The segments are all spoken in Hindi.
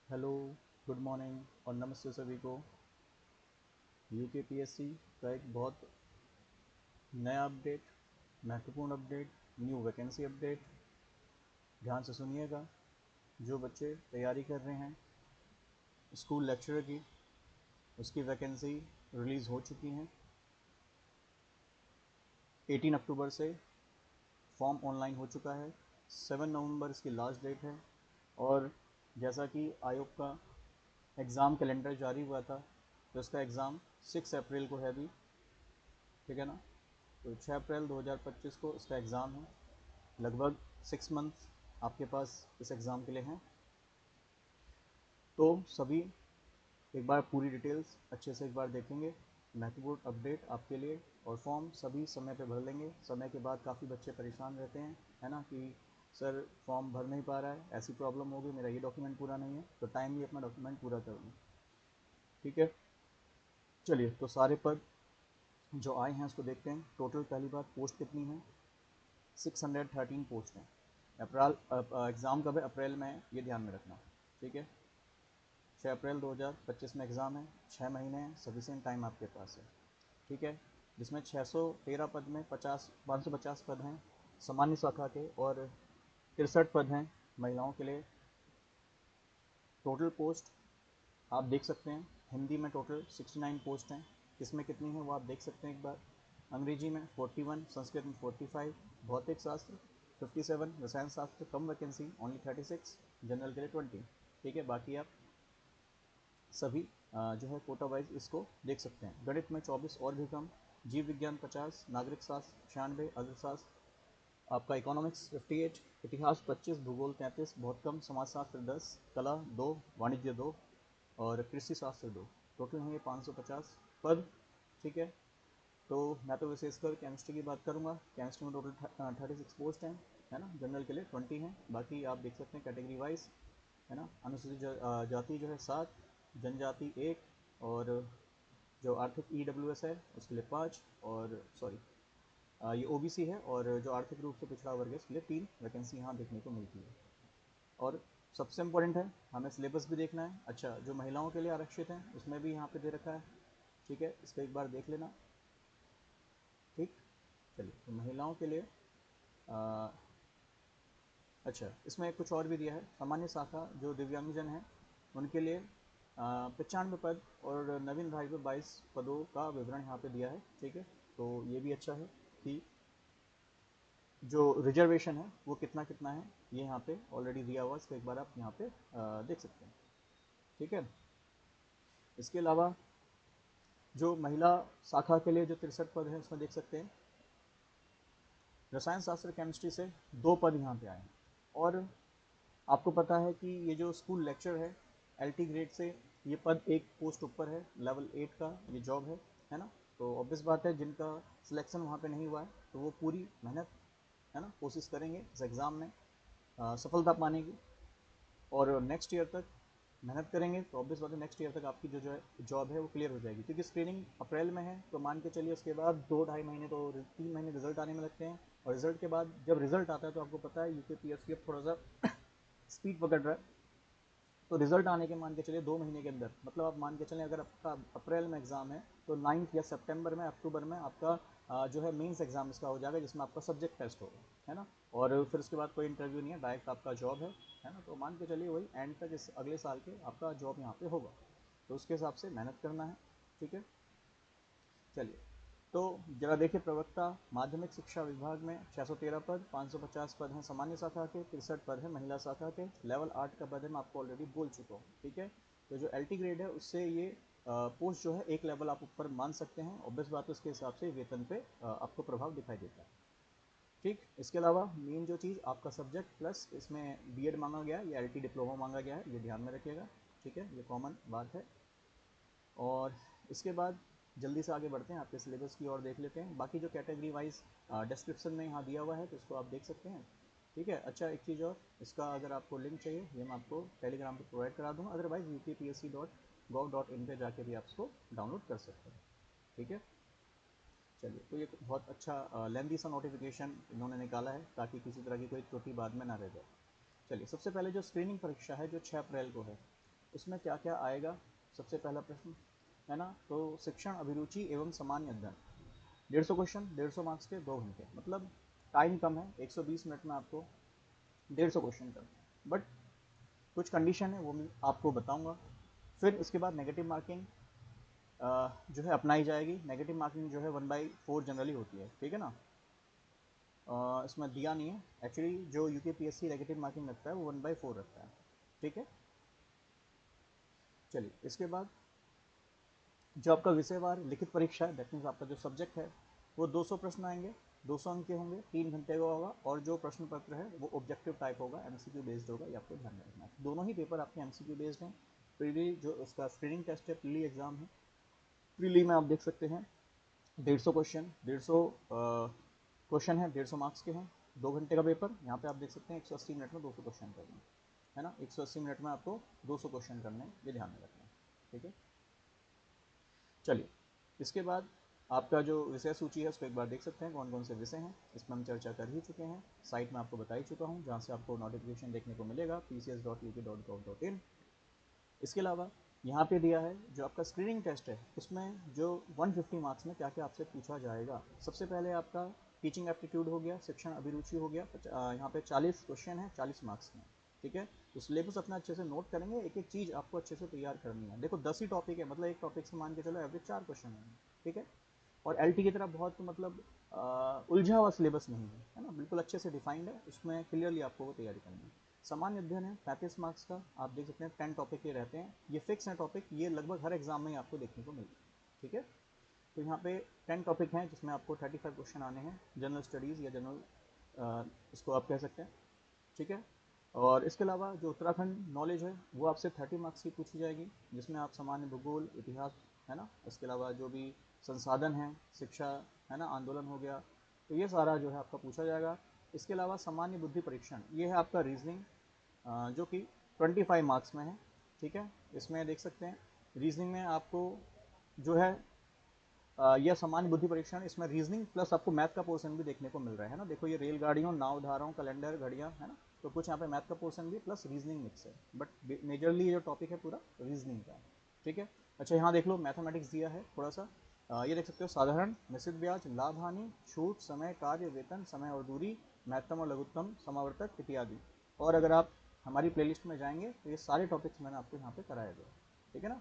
हेलो, गुड मॉर्निंग और नमस्ते सभी को। यूकेपीएससी का एक बहुत नया अपडेट, महत्वपूर्ण अपडेट, न्यू वैकेंसी अपडेट। ध्यान से सुनिएगा। जो बच्चे तैयारी कर रहे हैं स्कूल लेक्चरर की, उसकी वैकेंसी रिलीज़ हो चुकी हैं। 18 अक्टूबर से फॉर्म ऑनलाइन हो चुका है। 7 नवंबर इसकी लास्ट डेट है। और जैसा कि आयोग का एग्ज़ाम कैलेंडर जारी हुआ था, तो इसका एग्ज़ाम 6 अप्रैल को है अभी, ठीक है ना। तो 6 अप्रैल 2025 को इसका एग्ज़ाम है। लगभग 6 मंथ आपके पास इस एग्ज़ाम के लिए हैं। तो सभी एक बार पूरी डिटेल्स अच्छे से एक बार देखेंगे। महत्वपूर्ण अपडेट आपके लिए। और फॉर्म सभी समय पे भर लेंगे। समय के बाद काफ़ी बच्चे परेशान रहते हैं, है ना, कि सर फॉर्म भर नहीं पा रहा है, ऐसी प्रॉब्लम हो गई, मेरा ये डॉक्यूमेंट पूरा नहीं है। तो टाइमली अपना डॉक्यूमेंट पूरा कर लूँ, ठीक है। चलिए, तो सारे पद जो आए हैं उसको देखते हैं। टोटल पहली बात, पोस्ट कितनी है? 613 पोस्ट हैं। अप्रैल एग्ज़ाम कब है? अप्रैल में है, ये ध्यान में रखना, ठीक है। 6 अप्रैल 2025 में एग्ज़ाम है। 6 महीने हैं, सफिशिएंट टाइम आपके पास है, ठीक है। जिसमें 613 पद में 550 पद हैं सामान्य शाखा के और 63 पद हैं महिलाओं के लिए। टोटल पोस्ट आप देख सकते हैं। हिंदी में टोटल 69 पोस्ट हैं। किसमें कितनी है वो आप देख सकते हैं एक बार। अंग्रेजी में 41, संस्कृत में 45, भौतिक शास्त्र 57, रसायन शास्त्र कम वैकेंसी ओनली 36, जनरल के लिए 20, ठीक है। बाकी आप सभी जो है कोटा वाइज इसको देख सकते हैं। गणित में 24 और भी कम, जीव विज्ञान 50, नागरिक शास्त्र 96, अर्थशास्त्र आपका इकोनॉमिक्स 58, इतिहास 25, भूगोल 33 बहुत कम, समाजशास्त्र 10, कला 2, वाणिज्य 2 और कृषि शास्त्र 2। टोटल हैं ये 550 पद, ठीक है। तो मैं तो विशेषकर केमिस्ट्री की बात करूँगा। केमिस्ट्री में टोटल 36 पोस्ट हैं, है ना। जनरल के लिए 20 हैं। बाकी आप देख सकते हैं कैटेगरी वाइज, है ना। अनुसूचित जाति जो है 7, जनजाति 1 और जो आर्थिक EWS है उसके लिए 5 और सॉरी ये OBC है और जो आर्थिक रूप से पिछड़ा वर्ग है उसके लिए 3 वैकेंसी यहाँ देखने को मिलती है। और सबसे इम्पोर्टेंट है, हमें सिलेबस भी देखना है। अच्छा, जो महिलाओं के लिए आरक्षित हैं उसमें भी यहाँ पे दे रखा है, ठीक है। इसको एक बार देख लेना, ठीक। चलिए, तो महिलाओं के लिए आ, अच्छा, इसमें कुछ और भी दिया है। सामान्य शाखा जो दिव्यांगजन हैं उनके लिए 95 पद और नवीन विभाग पे 22 पदों का विवरण यहाँ पे दिया है, ठीक है। तो ये भी अच्छा है कि जो रिजर्वेशन है वो कितना कितना है, ये यहाँ पे ऑलरेडी दिया हुआ है। इसको एक बार आप यहाँ पे देख सकते हैं, ठीक है। इसके अलावा जो महिला शाखा के लिए जो 63 पद हैं उसमें देख सकते हैं रसायन शास्त्र केमिस्ट्री से 2 पद यहाँ पे आए हैं। और आपको पता है कि ये जो स्कूल लेक्चर है LT ग्रेड से ये पद एक पोस्ट ऊपर है, लेवल 8 का ये जॉब है ना। तो ऑब्वियस बात है जिनका सिलेक्शन वहाँ पे नहीं हुआ है तो वो पूरी मेहनत, है ना, कोशिश करेंगे इस एग्ज़ाम में सफलता पाने की। और नेक्स्ट ईयर तक मेहनत करेंगे तो ऑब्वियस बात है नेक्स्ट ईयर तक आपकी जो है जॉब है वो क्लियर हो जाएगी। क्योंकि स्क्रीनिंग अप्रैल में है तो मान के चलिए उसके बाद 2-2.5 महीने तो 3 महीने रिजल्ट आने में लगते हैं। और रिजल्ट के बाद जब रिजल्ट आता है तो आपको पता है UKPSC अब थोड़ा सा स्पीड पकड़ रहा है। तो रिजल्ट आने के मान के चलिए 2 महीने के अंदर, मतलब आप मान के चलें अगर आपका अप्रैल में एग्जाम है तो 9 या सितंबर में अक्टूबर में आपका जो है मेंस एग्जाम इसका हो जाएगा जिसमें आपका सब्जेक्ट टेस्ट होगा, है ना। और फिर उसके बाद कोई इंटरव्यू नहीं है, डायरेक्ट आपका जॉब है ना। तो मान के चलिए वही एंड तक इस अगले साल के आपका जॉब यहाँ पे होगा। तो उसके हिसाब से मेहनत करना है, ठीक है। चलिए, तो जरा देखिए, प्रवक्ता माध्यमिक शिक्षा विभाग में 613 पद, 550 पद हैं सामान्य शाखा के, 63 पद हैं महिला शाखा के, लेवल 8 का पद है, मैं आपको ऑलरेडी बोल चुका हूँ, ठीक है। तो जो LT ग्रेड है उससे ये पोस्ट जो है एक लेवल आप ऊपर मान सकते हैं। ऑब्वियस बात है उसके हिसाब से वेतन पे आपको प्रभाव दिखाई देता है, ठीक। इसके अलावा मेन जो चीज़ आपका सब्जेक्ट प्लस इसमें B.Ed मांगा गया है या LT डिप्लोमा मांगा गया है, ये ध्यान में रखिएगा, ठीक है। ये कॉमन बात है। और इसके बाद जल्दी से आगे बढ़ते हैं, आपके सिलेबस की ओर देख लेते हैं। बाकी जो कैटेगरी वाइज डिस्क्रिप्शन में यहाँ दिया हुआ है तो इसको आप देख सकते हैं, ठीक है। अच्छा, एक चीज़ और, इसका अगर आपको लिंक चाहिए ये मैं आपको टेलीग्राम पे प्रोवाइड करा दूँगा, अदरवाइज UKPSC.gov.in पे जाके भी आप इसको डाउनलोड कर सकते हैं, ठीक है। चलिए, तो ये बहुत अच्छा लेंदी सा नोटिफिकेशन इन्होंने निकाला है ताकि किसी तरह की कोई त्रुटि बाद में ना रह जाए। चलिए, सबसे पहले जो स्क्रीनिंग परीक्षा है जो 6 अप्रैल को है, उसमें क्या क्या आएगा, सबसे पहला प्रश्न है ना, तो शिक्षण अभिरुचि एवं सामान्य अध्ययन, 150 क्वेश्चन, 150 मार्क्स के 2 घंटे, मतलब टाइम कम है, 120 मिनट में आपको 150 क्वेश्चन करना है, बट कुछ कंडीशन है वो मैं आपको बताऊंगा। फिर इसके बाद नेगेटिव मार्किंग जो है अपनाई जाएगी। नेगेटिव मार्किंग जो है 1/4 जनरली होती है, ठीक है ना। इसमें दिया नहीं है एक्चुअली, जो यूकेपीएससी नेगेटिव मार्किंग रखता है वो 1/4 रखता है, ठीक है। चलिए इसके बाद जो आपका विषयवार लिखित परीक्षा है, दैट मीन्स आपका जो सब्जेक्ट है वो 200 प्रश्न आएंगे, 200 अंक के होंगे, 3 घंटे का होगा, और जो प्रश्न पत्र है वो ऑब्जेक्टिव टाइप होगा, एमसीक्यू बेस्ड होगा, ये आपको ध्यान में रखना है। दोनों ही पेपर आपके एमसीक्यू बेस्ड हैं। प्रीली जो उसका स्क्रीनिंग टेस्ट है, प्रीली एग्जाम है, प्रीली में आप देख सकते हैं 150 क्वेश्चन, 150 क्वेश्चन है, 150 मार्क्स के हैं, 2 घंटे का पेपर। यहाँ पे आप देख सकते हैं 180 मिनट में 200 क्वेश्चन करने है ना, 180 मिनट में आपको 200 क्वेश्चन करने, ये ध्यान में रखना है, ठीक है। चलिए इसके बाद आपका जो विषय सूची है उसको एक बार देख सकते हैं कौन कौन से विषय हैं, इसमें हम चर्चा कर ही चुके हैं, साइट में आपको बता ही चुका हूँ, जहाँ से आपको नोटिफिकेशन देखने को मिलेगा pcs.uk.gov.in। इसके अलावा यहाँ पे दिया है जो आपका स्क्रीनिंग टेस्ट है, उसमें जो 150 मार्क्स में क्या क्या आपसे पूछा जाएगा। सबसे पहले आपका टीचिंग एप्टीट्यूड हो गया, शिक्षण अभिरुचि हो गया, यहाँ पे 40 क्वेश्चन है, 40 मार्क्स में, ठीक है। तो सिलेबस अपना अच्छे से नोट करेंगे, एक एक चीज़ आपको अच्छे से तैयार करनी है। देखो 10 ही टॉपिक है, मतलब एक टॉपिक से मान के चलो एवरेज 4 क्वेश्चन है, ठीक है। और एलटी की तरह बहुत मतलब उलझा हुआ सिलेबस नहीं है ना, बिल्कुल अच्छे से डिफाइंड है, उसमें क्लियरली आपको वो तैयारी करनी है। सामान्य अध्ययन है 35 मार्क्स का, आप देख सकते हैं 10 टॉपिक के रहते हैं, ये फिक्स है टॉपिक, ये लगभग हर एग्जाम में आपको देखने को मिलता है, ठीक है। तो यहाँ पे 10 टॉपिक हैं जिसमें आपको 35 क्वेश्चन आने हैं, जनरल स्टडीज़ या जनरल इसको आप कह सकते हैं, ठीक है। और इसके अलावा जो उत्तराखंड नॉलेज है वो आपसे 30 मार्क्स की पूछी जाएगी, जिसमें आप सामान्य भूगोल, इतिहास है ना, इसके अलावा जो भी संसाधन है, शिक्षा है ना, आंदोलन हो गया, तो ये सारा जो है आपका पूछा जाएगा। इसके अलावा सामान्य बुद्धि परीक्षण, ये है आपका रीजनिंग, जो कि 25 मार्क्स में है, ठीक है। इसमें देख सकते हैं रीजनिंग में आपको जो है यह सामान्य बुद्धि परीक्षण, इसमें रीजनिंग प्लस आपको मैथ का पोर्शन भी देखने को मिल रहा है ना। देखो ये रेलगाड़ियों, नाव, धाराओं, कैलेंडर, घड़ियाँ है ना, तो कुछ यहाँ पे मैथ का पोर्शन भी प्लस रीजनिंग मिक्स है, बट मेजरली जो टॉपिक है पूरा रीजनिंग का, ठीक है। अच्छा यहाँ देख लो मैथमेटिक्स दिया है थोड़ा सा, ये देख सकते हो साधारण, निश्चित ब्याज, लाभ हानि, छूट, समय, कार्य, वेतन, समय और दूरी, महत्तम और लघुत्तम, समावर्तक इत्यादि। और अगर आप हमारी प्लेलिस्ट में जाएंगे तो ये सारे टॉपिक्स मैंने आपको यहाँ पे कराए गए, ठीक है ना।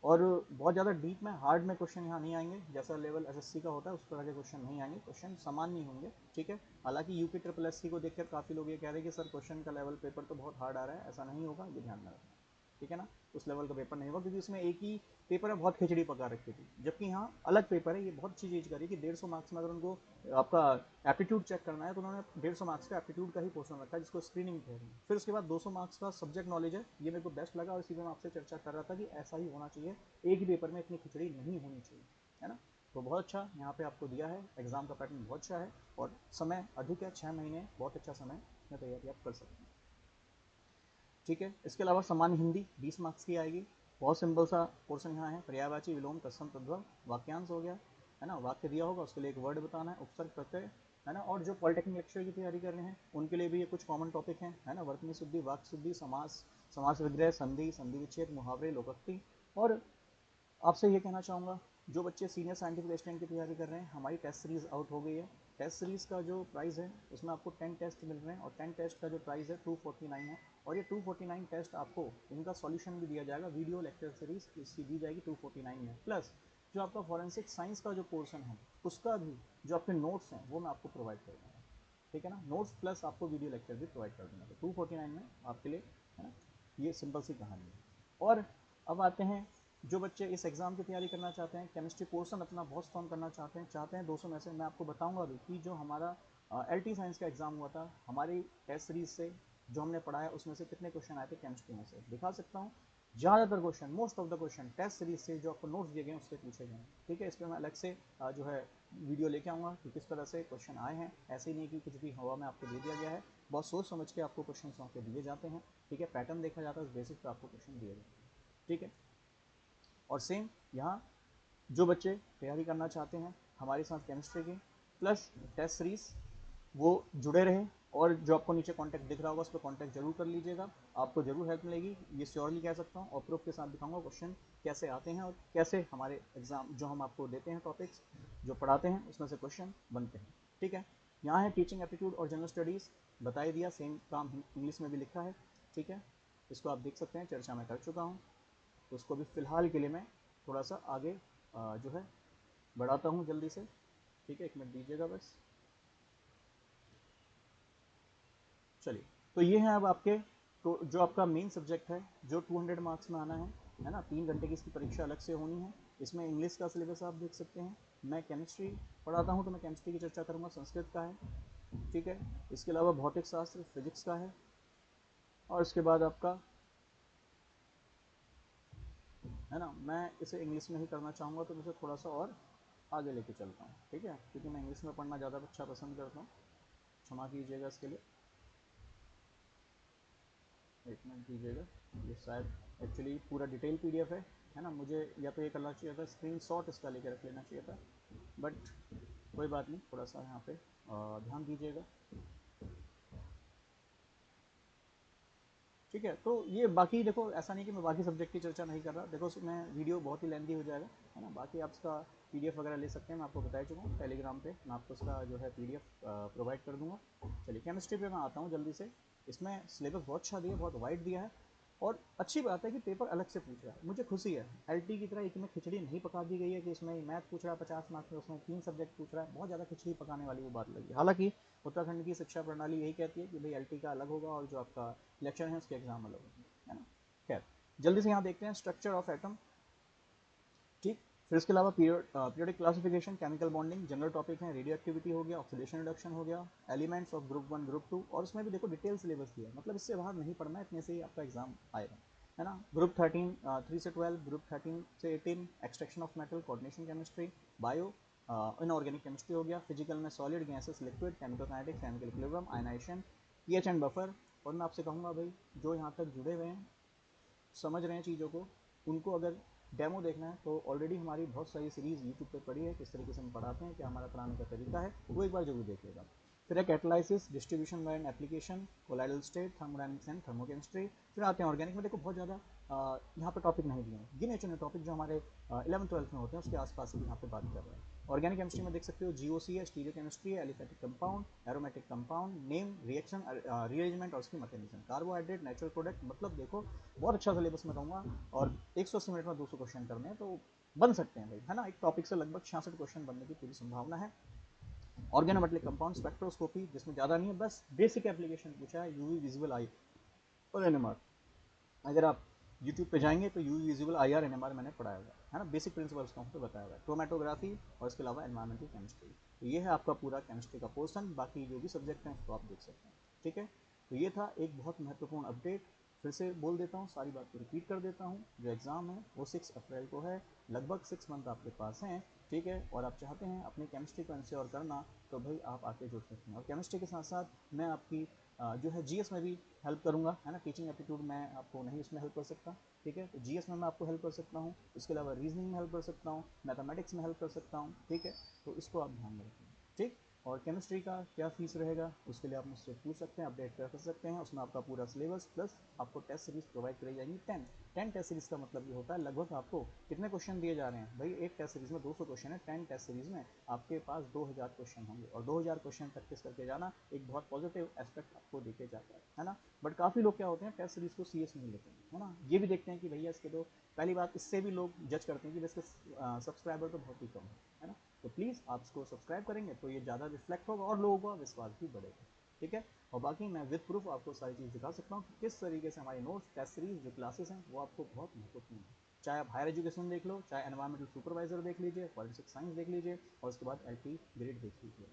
और बहुत ज़्यादा डीप में हार्ड में क्वेश्चन यहाँ नहीं आएंगे, जैसा लेवल एसएससी का होता है उस तरह के क्वेश्चन नहीं आएंगे, क्वेश्चन समान नहीं होंगे, ठीक है। हालांकि यूपी ट्रिपल एससी को देखकर काफ़ी लोग ये कह रहे हैं कि सर क्वेश्चन का लेवल पेपर तो बहुत हार्ड आ रहा है, ऐसा नहीं होगा, ये ध्यान में रखना, ठीक है ना। उस लेवल का पेपर नहीं होगा, क्योंकि इसमें एक ही पेपर में बहुत खिचड़ी पका रखी थी, जबकि यहाँ अलग पेपर है। ये बहुत अच्छी चीज़ करी कि 150 मार्क्स में अगर उनको आपका एप्टीट्यूड चेक करना है तो उन्होंने 150 मार्क्स का एप्टीट्यूड का ही पोर्शन रखा है, जिसको स्क्रीनिंग कह रहे हैं। फिर उसके बाद 200 मार्क्स का सब्जेक्ट नॉलेज है, ये मेरे को बेस्ट लगा, और इसी में मैं आपसे चर्चा कर रहा था कि ऐसा ही होना चाहिए, एक ही पेपर में इतनी खिचड़ी नहीं होनी चाहिए, है ना। तो बहुत अच्छा यहाँ पे आपको दिया है, एग्जाम का पैटर्न बहुत अच्छा है, और समय अधिक है, 6 महीने, बहुत अच्छा समय में तैयारी आप कर सकते हैं, ठीक है। इसके अलावा सामान्य हिंदी 20 मार्क्स की आएगी, बहुत सिंपल सा पोर्शन यहाँ है, पर्यायवाची, विलोम, तत्सम, तद्भव, वाक्यांश हो गया, है ना, वाक्य दिया होगा उसके लिए एक वर्ड बताना है, उपसर्ग, प्रत्यय, है ना। और जो पॉलिटेक्निक लेक्चर की तैयारी कर रहे हैं उनके लिए भी ये कुछ कॉमन टॉपिक हैं, है ना, वर्तनी शुद्धि, वाक्य शुद्धि, समास, समास विग्रह, संधि, संधि विच्छेद, मुहावरे, लोकोक्ति। और आपसे ये कहना चाहूँगा, जो बच्चे सीनियर साइंटिफिक असिस्टेंट की तैयारी कर रहे हैं, हमारी टेस्ट सीरीज़ आउट हो गई है। टेस्ट सीरीज़ का जो प्राइस है उसमें आपको 10 टेस्ट मिल रहे हैं, और 10 टेस्ट का जो प्राइस है 249 है, और ये 249 टेस्ट आपको इनका सॉल्यूशन भी दिया जाएगा, वीडियो लेक्चर सीरीज इसकी दी जाएगी 249 में, प्लस जो आपका फॉरेंसिक साइंस का जो पोर्शन है उसका भी जो आपके नोट्स हैं वो मैं आपको प्रोवाइड कर दूँगा, ठीक है ना। नोट्स प्लस आपको वीडियो लेक्चर भी प्रोवाइड कर दूँगा, तो 249 में आपके लिए, है ना, ये सिंपल सी कहानी है। और अब आते हैं जो बच्चे इस एग्ज़ाम की तैयारी करना चाहते हैं, केमिस्ट्री पोर्शन अपना बहुत स्ट्रॉन्ग करना चाहते हैं 200 में से, मैं आपको बताऊंगा भी कि जो हमारा एलटी साइंस का एग्ज़ाम हुआ था, हमारी टेस्ट सीरीज से जो हमने पढ़ाया उसमें से कितने क्वेश्चन आए थे केमिस्ट्री में से, दिखा सकता हूँ। ज़्यादातर question, most of the question test series से जो आपको नोट्स दिए गए उससे पूछे गए, ठीक है। इस पर मैं अलग से जो है वीडियो लेके आऊँगा कि किस तरह से क्वेश्चन आए हैं, ऐसे ही नहीं कि कुछ भी हवा में आपको दे दिया गया है, बहुत सोच समझ के आपको क्वेश्चन वहाँ पे दिए जाते हैं, ठीक है। पैटर्न देखा जाता है, उस बेसिस पर आपको क्वेश्चन दिए जाते हैं, ठीक है। और सेम यहाँ जो बच्चे तैयारी करना चाहते हैं हमारे साथ केमिस्ट्री की प्लस टेस्ट सीरीज, वो जुड़े रहे, और जो आपको नीचे कॉन्टैक्ट दिख रहा होगा उस पर कॉन्टैक्ट जरूर कर लीजिएगा, आपको जरूर हेल्प मिलेगी, ये श्योरली कह सकता हूँ। और प्रूफ के साथ दिखाऊंगा क्वेश्चन कैसे आते हैं और कैसे हमारे एग्जाम जो हम आपको देते हैं टॉपिक्स जो पढ़ाते हैं उसमें से क्वेश्चन बनते हैं। ठीक है, यहाँ है टीचिंग एप्टीट्यूड और जनरल स्टडीज़, बता ही दिया, सेम काम इंग्लिश में भी लिखा है। ठीक है, इसको आप देख सकते हैं, चर्चा मैं कर चुका हूँ, तो उसको भी फ़िलहाल के लिए मैं थोड़ा सा आगे जो है बढ़ाता हूँ जल्दी से। ठीक है, एक मिनट दीजिएगा बस। चलिए, तो ये है अब आपके तो जो आपका मेन सब्जेक्ट है जो 200 मार्क्स में आना है ना, 3 घंटे की इसकी परीक्षा अलग से होनी है। इसमें इंग्लिश का सिलेबस आप देख सकते हैं, मैं केमिस्ट्री पढ़ाता हूँ तो मैं केमिस्ट्री की चर्चा करूँगा, संस्कृत का है। ठीक है, इसके अलावा भौतिक शास्त्र फिजिक्स का है, और इसके बाद आपका है ना, मैं इसे इंग्लिश में ही करना चाहूँगा तो मुझे थोड़ा सा और आगे लेके चलता हूँ। ठीक है, क्योंकि मैं इंग्लिश में पढ़ना ज़्यादा अच्छा पसंद करता हूँ, क्षमा कीजिएगा इसके लिए, एक मिनट दीजिएगा। ये शायद एक्चुअली पूरा डिटेल पीडीएफ है ना, मुझे या तो ये करना चाहिए था स्क्रीनशॉट इसका लेके रख लेना चाहिए था, बट कोई बात नहीं, थोड़ा सा यहाँ पे ध्यान दीजिएगा। ठीक है, तो ये बाकी देखो, ऐसा नहीं कि मैं बाकी सब्जेक्ट की चर्चा नहीं कर रहा, देखो उसमें वीडियो बहुत ही लेंदी हो जाएगा, है ना। बाकी आप उसका पीडीएफ वगैरह ले सकते हैं, मैं आपको बता चुका हूँ, टेलीग्राम पे मैं आपको उसका जो है पीडीएफ प्रोवाइड कर दूंगा। चलिए, केमिस्ट्री पे मैं आता हूँ जल्दी से। इसमें सिलेबस बहुत अच्छा दिया है, बहुत वाइड दिया है, और अच्छी बात है कि पेपर अलग से पूछ रहा है, मुझे खुशी है। एलटी की तरह एक में खिचड़ी नहीं पका दी गई है कि इसमें मैथ पूछ रहा है 50 मार्क्स में, उसमें 3 सब्जेक्ट पूछ रहा है, बहुत ज़्यादा खिचड़ी पकाने वाली वो बात लगी। हालांकि उत्तराखंड की शिक्षा प्रणाली यही कहती है कि भाई एलटी का अलग होगा और जो आपका लेक्चर है उसके एग्जाम अलग होंगे, है ना। खैर, जल्दी से यहाँ देखते हैं स्ट्रक्चर ऑफ एटम। ठीक, फिर इसके अलावा periodic classification, chemical bonding, general topic है, रेडियो एक्टिविटी हो गया, ऑक्सीडेशन रिडक्शन हो गया, एलिमेंट्स ऑफ ग्रुप 1 ग्रुप 2, और इसमें भी देखो डिटेल सिलेबस दिया है, मतलब इससे बाहर नहीं पढ़ना है, इतने से ही आपका एग्जाम आएगा, है ना। ग्रुप 13 3 से 12, ग्रुप 13 से 18 extraction of metal, coordination chemistry, bio inorganic chemistry हो गया, फिजिकल में solid gases liquid, chemical kinetics, chemical equilibrium, ionisation, pH and buffer. और मैं आपसे कहूँगा भाई, जो यहाँ तक जुड़े हुए हैं, समझ रहे हैं चीज़ों को, उनको अगर डेमो देखना है तो ऑलरेडी हमारी बहुत सारी सीरीज़ यूट्यूब पे पड़ी है, किस तरीके से हम पढ़ाते हैं, क्या हमारा पढ़ाने का तरीका है, वो एक बार जरूर देखिएगा। फिर है catalysis, distribution and application, colloidal state, thermodynamics and thermochemistry. फिर आते हैं ऑर्गेनिक में, देखो बहुत ज़्यादा यहाँ पे टॉपिक नहीं दिए हैं, गिने चुने टॉपिक जो हमारे 11th-12th में होते हैं उसके आसपास भी यहाँ पे बात कर रहे हैं। ऑर्गेनिक केमिस्ट्री में देख सकते हो जीओसी है, स्टीरियो केमिस्ट्री है, aliphatic compound, aromatic compound, name, reaction, rearrangement और उसकी मैकेनिज्म, कार्बोहाइड्रेट, नेचुरल प्रोडक्ट, मतलब देखो बहुत अच्छा सिलेबस में कहूँगा, और 180 मिनट में 200 क्वेश्चन करने हैं तो बन सकते हैं भाई, है ना। एक टॉपिक से लगभग 66 क्वेश्चन बनने की पूरी संभावना है। ऑर्गेनोमेटलिक कंपाउंड, स्पेक्ट्रोस्कोपी, जिसमें ज़्यादा नहीं है, बस बेसिक एप्लीकेशन पूछा है, यूवी विजुअल आई और एनएमआर। अगर आप यूट्यूब पे जाएंगे तो UV visual I R NMR मैंने पढ़ाया हुआ है ना, बेसिक प्रिंसिपल्स का तो बताया हुआ है, क्रोमेटोग्राफी और इसके अलावा एनवायरमेंटल केमिस्ट्री। तो ये है आपका पूरा केमिस्ट्री का पोर्सन, बाकी जो भी सब्जेक्ट हैं उसको आप देख सकते हैं। ठीक है, तो ये था एक बहुत महत्वपूर्ण अपडेट। फिर से बोल देता हूँ, सारी बात को रिपीट कर देता हूँ, जो एग्ज़ाम है वो 6 अप्रैल को है, लगभग 6 मंथ आपके पास हैं। ठीक है, और आप चाहते हैं अपनी केमिस्ट्री को एनश्योर करना, तो भाई आप आके जुड़ सकते हैं। और केमिस्ट्री के साथ साथ मैं आपकी जो है जीएस में भी हेल्प करूंगा, है ना। टीचिंग एप्टीट्यूड मैं आपको नहीं उसमें हेल्प कर सकता, ठीक है, तो जीएस में मैं आपको हेल्प कर सकता हूँ, इसके अलावा रीजनिंग में हेल्प कर सकता हूँ, मैथमेटिक्स में हेल्प कर सकता हूँ। ठीक है, तो इसको आप ध्यान में रखें। ठीक, और केमिस्ट्री का क्या फीस रहेगा उसके लिए आप मुझसे पूछ सकते हैं, अपडेट कर सकते हैं, उसमें आपका पूरा सिलेबस प्लस आपको टेस्ट सीरीज प्रोवाइड करी जाएंगी 10 टेस्ट सीरीज का मतलब ये होता है लगभग आपको कितने क्वेश्चन दिए जा रहे हैं भाई, एक टेस्ट सीरीज में 200 क्वेश्चन है, 10 टेस्ट सीरीज में आपके पास 2000 क्वेश्चन होंगे, और 2000 क्वेश्चन प्रैक्टिस करके जाना एक बहुत पॉजिटिव एस्पेक्ट आपको देखे जाता है ना। बट काफ़ी लोग क्या होते हैं, टेस्ट सीरीज को सीरियस नहीं लेते हैं, है ना, ये भी देखते हैं कि भैया इसके तो, पहली बात इससे भी लोग जज करते हैं कि इसके सब्सक्राइबर तो बहुत ही कम है ना। तो प्लीज़ आप इसको सब्सक्राइब करेंगे तो ये ज़्यादा रिफ्लेक्ट होगा और लोगों का विश्वास भी बढ़ेगा। ठीक है, और बाकी मैं विद प्रूफ आपको सारी चीज़ दिखा सकता हूँ कि किस तरीके से हमारी नोट्स, टेस्ट सीरीज, जो क्लासेस हैं वो आपको बहुत महत्वपूर्ण है। चाहे आप हायर एजुकेशन देख लो, चाहे एनवायरमेंटल सुपरवाइजर देख लीजिए, फॉरेंसिक साइंस देख लीजिए, और उसके बाद एलटी ग्रेड देख लीजिए।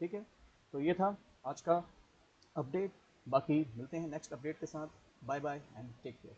ठीक है, तो ये था आज का अपडेट, बाकी मिलते हैं नेक्स्ट अपडेट के साथ। Bye bye and take care.